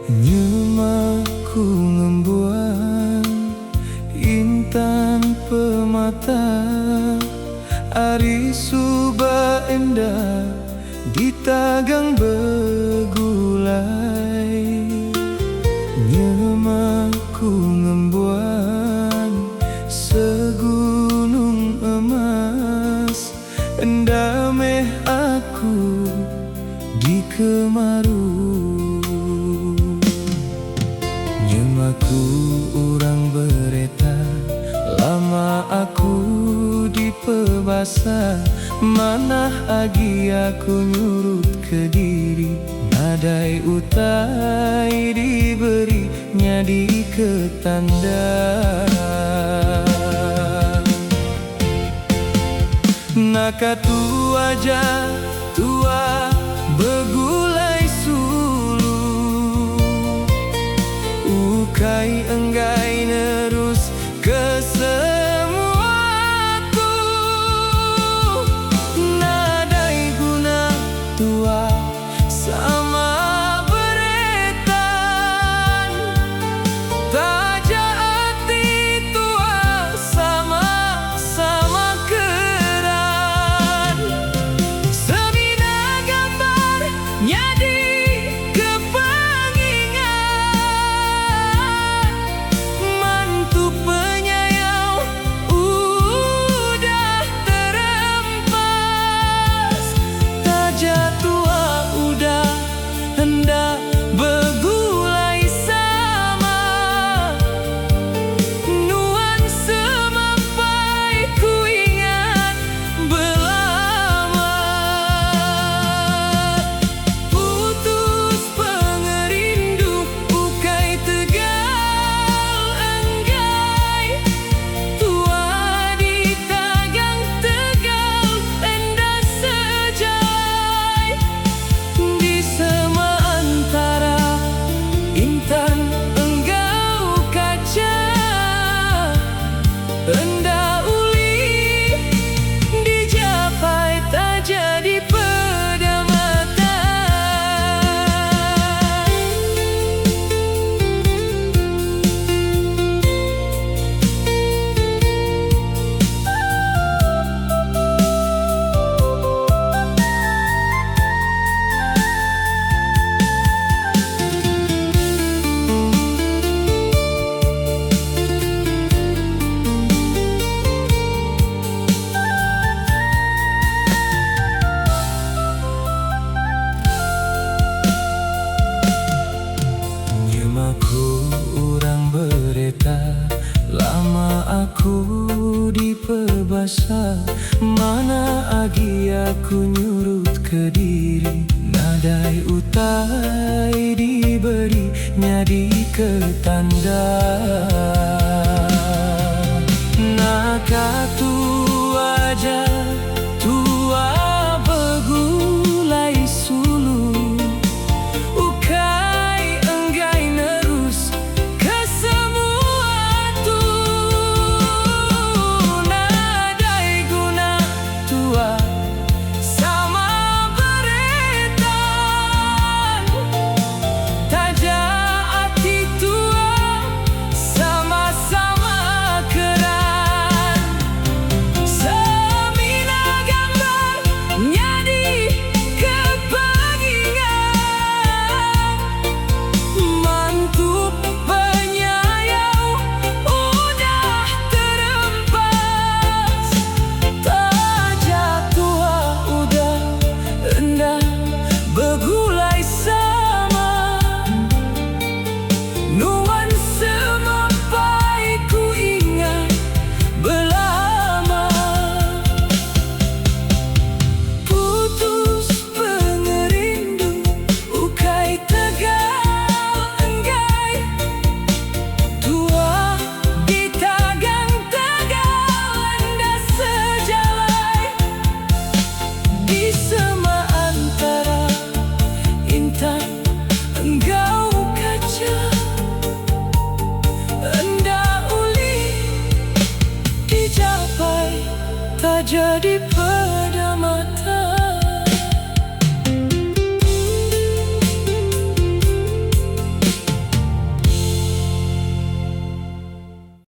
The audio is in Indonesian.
Nyemaku ngembuan intan pemata, ari suba endah ditagang begulai. Nyemaku ngembuan segunung emas, endah meh aku di kemaru. Nyemaku urang bereta, lama aku di pebasa, manah agi aku nyurut ke diri, nadai utai diberi nyadi ke tanda. Nakatu aja tua begulai sulu, ukai enggai nerus ke semuaku. Nadai guna tua sama beretan, taja hati tua sama-sama keran. Sebina gambar nyadi kepengingan, mantu penyayang udah terempas, taja tua udah hendak begulai sama. Nuan semampai ku ingat belama, putus pengerindu ukai tegal enggai, tua ditagang tegal endah sejai. Di sema antara intan enggau kaca, endah uli dijapai tak jadi pedamata. Nyemaku urang bereta, lama aku di pebasa, mana agi aku nyurut ke diri, nadai utai diberi nyadi ke tanda.